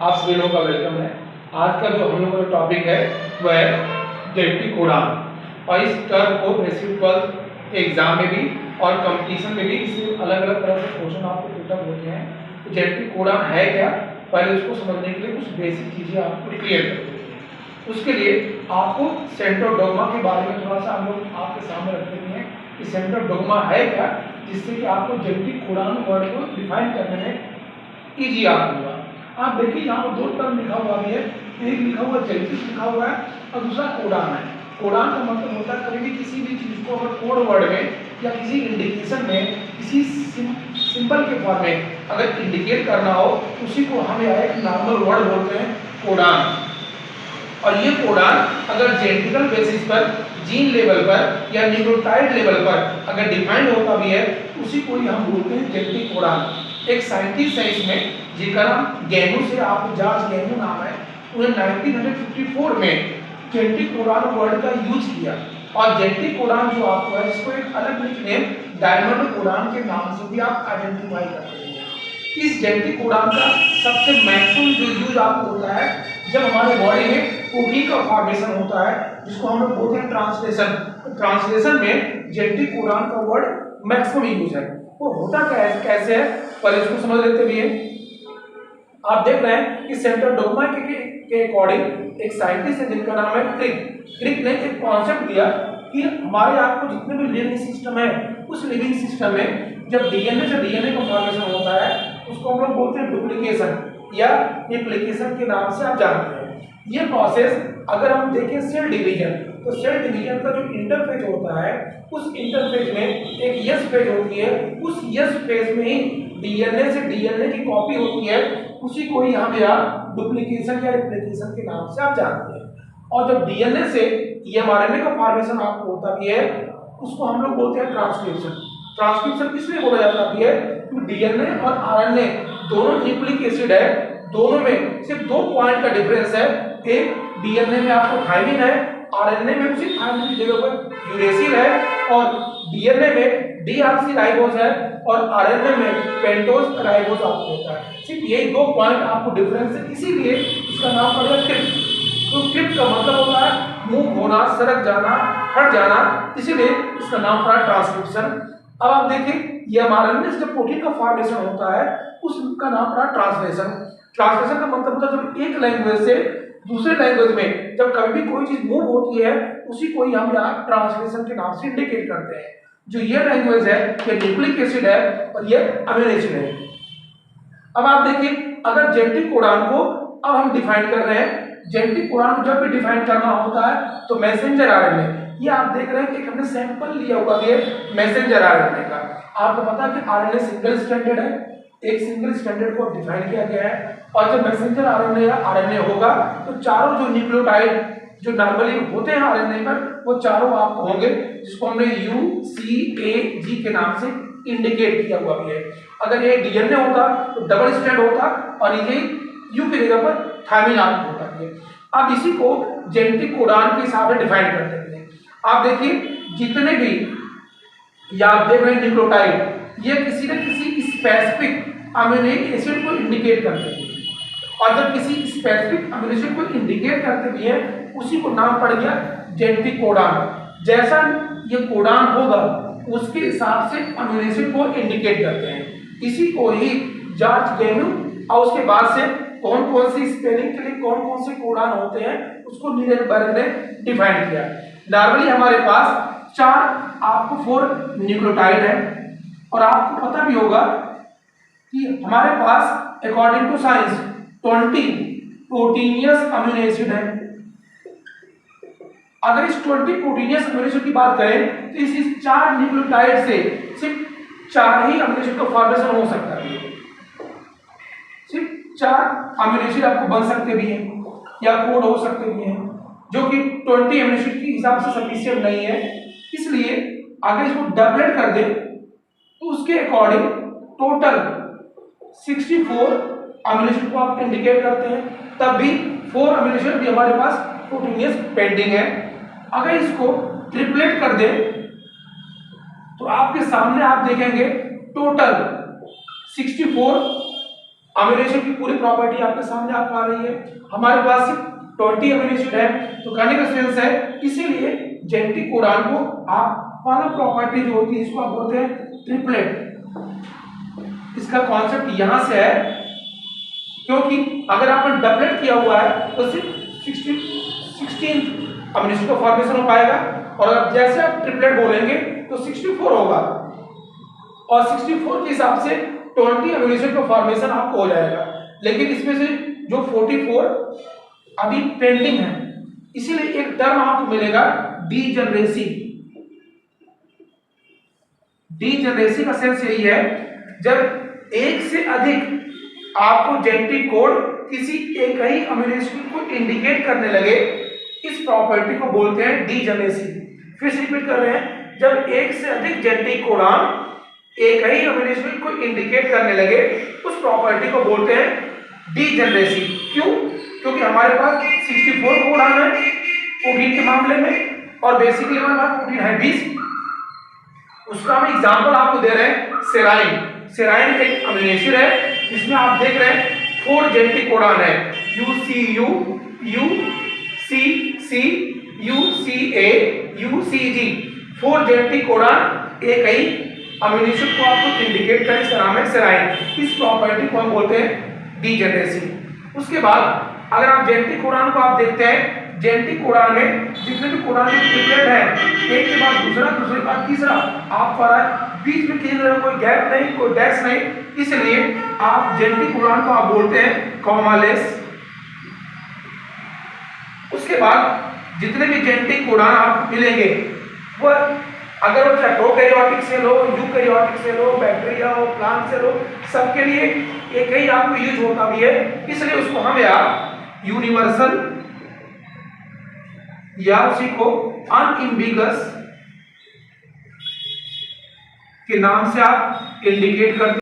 आप सभी लोगों का वेलकम है। आज का जो हम लोगों का टॉपिक है वह है जेनेटिक कोडान। और इस टर्म को वैसे 12th एग्जाम में भी और कंपटीशन में भी इससे अलग अलग तरह से क्वेश्चन आपको पुटअप होते हैं। तो जेनेटिक कोडान है क्या, पहले उसको समझने के लिए कुछ बेसिक चीजें आपको क्लियर कर देते हैं। उसके लिए आपको सेंट्रल डोग्मा के बारे में थोड़ा सा हम लोग आपके सामने रख देते हैं कि सेंट्रल डोग्मा है क्या, जिससे कि आपको जेनेटिक कोडान वर्ड को डिफाइन करने में ईजी आप होगा। आप देखिए यहाँ पर दो टर्म लिखा हुआ भी है, एक लिखा हुआ जेनेटिक्स लिखा हुआ है और दूसरा कोडान है। कोडान का मतलब होता है कभी भी किसी भी चीज को अगर कोड वर्ड में या किसी इंडिकेशन में किसी सिंबल के फॉर्म में अगर इंडिकेट करना हो उसी को हम एक नॉर्मल वर्ड बोलते हैं कोडान। और ये कोडान अगर जेनेटिकल बेसिस पर जीन लेवल पर या न्यूक्लियोटाइड लेवल पर अगर डिफाइंड होता भी है उसी को ही हम बोलते हैं जेनेटिक कोडान। एक साइंटिस्ट है इसमें जिनका नाम गैमू से आप जॉर्ज गैमू नाम है, उन्होंने 1954 में जेनेटिक कोडान वर्ड का यूज किया। और जेनेटिक कोडान जो आपको है जिसको एक अलग निकनेम डायमंड कोडान के नाम से भी आप आइडेंटिफाई करते हैं। इस जेनेटिक कोडान का सबसे मैक्सिमम जो यूज आपको होता है जब हमारे बॉडी में प्रोटीन का फॉर्मेशन होता है जिसको हम लोग बोलते हैं ट्रांसलेशन। ट्रांसलेशन में जेनेटिक कोडान का वर्ड मैक्सिमम यूज है। वो होता कैसे है पर इसको समझ लेते भी हैं। आप देख रहे हैं कि सेंट्रल डोग्मा के अकॉर्डिंग एक साइंटिस्ट है जिनका नाम है क्रिक ने एक कॉन्सेप्ट दिया कि हमारे आपको जितने भी लिविंग सिस्टम है उस लिविंग सिस्टम में जब डीएनए से डीएनए का फॉर्मेशन होता है उसको हम लोग बोलते हैं डुप्लीकेशन या रिप्लिकेशन के नाम से आप जानते हैं। ये प्रोसेस अगर हम देखें सेल डिवीजन, तो सेल डिवीजन का जो इंटरफेज होता है उस इंटरफेज में एक यस फेज होती है। उस यस फेज में ही डीएनए से डीएनए की कॉपी होती है, उसी को ही हम या डुप्लीकेशन या रिप्लिकेशन के नाम से आप जानते हैं। और जब डीएनए से एमआरएनए का फॉर्मेशन आपको होता भी है उसको हम लोग बोलते हैं ट्रांसक्रिप्शन। ट्रांसक्रिप्शन इसलिए बोला जाता भी है कि डीएनए और आरएनए दोनों न्यूक्लिक एसिड है, दोनों में सिर्फ 2 पॉइंट का डिफरेंस है। एक डीएनए में आपको थायमिन है, आरएनए में उसी थायमिन की जगह पर यूरेसिल है, और डीएनए में डीऑक्सीराइबोज है और आरएनए में पेंटोज राइबोज आपको होता है। सिर्फ ये 2 पॉइंट आपको डिफरेंस है, इसीलिए इसका नाम पड़ेगा क्रिप्ट। तो क्रिप्ट का मतलब होता है मूव होना, सरक जाना, हट जाना, इसीलिए इसका नाम पड़ा ट्रांसक्रिप्शन। अब आप देखिए ये एमआरएनए से जब प्रोटीन का फॉर्मेशन होता है उसका नाम पड़ा ट्रांसलेशन। ट्रांसलेशन का मतलब होता है जब एक लैंग्वेज से दूसरे लैंग्वेज में जब कभी भी कोई चीज मूव होती है उसी को ही हम यहाँ ट्रांसलेशन के नाम से इंडिकेट करते हैं। जो ये लैंग्वेज है ये न्यूक्लिक एसिड है और ये अमीनो एसिड है। अब आप देखिए अगर जेनेटिक कोडान को अब हम डिफाइन कर रहे हैं, जेनेटिक कोडान को जब भी डिफाइन करना होता है तो मैसेंजर आरएनए, ये आप देख रहे हैं कि हमने सैंपल लिया हुआ है मैसेंजर आरएनए का। आपको पता है कि आरएनए सिंगल स्ट्रैंडेड है, एक सिंगल स्ट्रैंडेड को डिफाइन किया गया है। और जब मैसेंजर आरएनए या आरएनए होगा तो चारों जो न्यूक्लियोटाइड जो नॉर्मली होते हैं आरएनए पर वो चारों आपको होंगे जिसको हमने UCAG के नाम से इंडिकेट किया हुआ भी है। अगर ये डीएनए होता तो डबल स्ट्रैंड होता और ये यू की जगह पर थायमिन आपको होता है। अब इसी को जेनेटिक कोडान के हिसाब से डिफाइन करते हैं। आप देखिए जितने भी या आप देख रहे हैं न्यूक्लियोटाइड ये किसी न किसी स्पेसिफिक अमीनो एसिड को इंडिकेट करते हैं, और जब किसी स्पेसिफिक अमीनो एसिड को इंडिकेट करते भी हैं उसी को नाम पड़ गया जेनेटिक कोडान। जैसा ये कोडान होगा उसके हिसाब से अमीनो एसिड को इंडिकेट करते हैं। इसी को ही जॉर्ज गैमू और उसके बाद से कौन कौन सी स्पेलिंग के लिए कौन कौन से कोडान होते हैं उसको नीलनबर्ग ने डिफाइन किया। नॉर्मली हमारे पास 4 न्यूक्लियोटाइड है और आपको पता भी होगा कि हमारे पास according to science 20 proteinous amino acid है। अगर इस 20 प्रोटीनियस अमीनो एसिड की बात करें तो इस 4 न्यूक्लियोटाइड से सिर्फ 4 ही अमीनो एसिड का फॉर्मेशन हो सकता है। सिर्फ 4 अमीनो एसिड आपको बन सकते भी हैं या कोड हो सकते भी हैं, जो कि 20 अमीनो एसिड के हिसाब से सफिशिएंट नहीं है। इसलिए अगर इसको डबलेट कर दें तो उसके अकॉर्डिंग टोटल 64 अमीनो एसिड को आप इंडिकेट करते हैं, तब भी 4 अमीनो एसिड भी हमारे पास प्रोटीनियस पेंडिंग है। अगर इसको ट्रिपलेट कर दें तो आपके सामने आप देखेंगे टोटल 64 अमीनो एसिड की पूरी प्रॉपर्टी आपके सामने आपको आ रही है। हमारे पास सिर्फ 20 अमीनो एसिड है, तो कहने का सेंस है इसीलिए जेनेटिक कोडान को आप पहला प्रॉपर्टी जो होती है इसको आप बोलते हैं ट्रिपलेट। इसका कॉन्सेप्ट यहां से है क्योंकि अगर आपने डबलेट किया हुआ है तो सिर्फ 16 अमीनो एसिड का फॉर्मेशन हो पाएगा, और अब जैसे आप ट्रिपलेट बोलेंगे तो 64 होगा, और 64 के हिसाब से 20 अमीनो एसिड का फॉर्मेशन आपको हो जाएगा। लेकिन इसमें से जो 44 अभी पेंडिंग है, इसीलिए एक टर्म आपको मिलेगा डीजनरेसी। डीजनरेसी का सेंस यही है जब एक से अधिक आपको जेनेटिक कोड किसी एक ही अमीनो एसिड को इंडिकेट करने लगे, इस प्रॉपर्टी को बोलते हैं डीजनरेसी। फिर से रिपीट कर रहे हैं, जब एक से अधिक जेनेटिक कोडान एक ही अमीनो एसिड को इंडिकेट करने लगे, उस प्रॉपर्टी को बोलते हैं डीजनरेसी। क्यों? क्योंकि हमारे पास 64 कोडान है प्रोटीन के मामले में, और बेसिकली हमारे पास प्रोटीन है 20। उसका हम एग्जांपल आपको दे रहे हैं सेराइन। सेराइन एक अमीनो एसिड है जिसमें आप देख रहे हैं 4 जेनेटिक कोडान है, UCU, UCC, UCA, UCG। 4 genetic codon एक ही अमीनो एसिड को आपको इंडिकेट करें, इसका नाम है सेराइन। इस प्रॉपर्टी को हम बोलते हैं डीजनरेसी। उसके बाद अगर आप जेनेटिक कोडान को आप देखते हैं, जेनेटिक कोडान में जितने भी कोडान ट्रिपलेट है, एक के बाद दूसरा, दूसरे के बाद तीसरा आप बीच में किसी तरह कोई गैप नहीं, कोई डैश नहीं, इसलिए आप जेनेटिक कोडान को आप बोलते हैं कॉमालेस। उसके बाद जितने भी जेनेटिक कोडान आपको मिलेंगे वो अगर वो चाहे प्रोकैरियोटिक सेल हो, यूकैरियोटिक सेल हो, बैक्टीरिया हो, प्लांट सेल हो, सबके लिए एक ही आपको यूज होता भी है, इसलिए उसको हम या यूनिवर्सल या उसी को अनएम्बिगस के नाम से आप इंडिकेट करते हैं।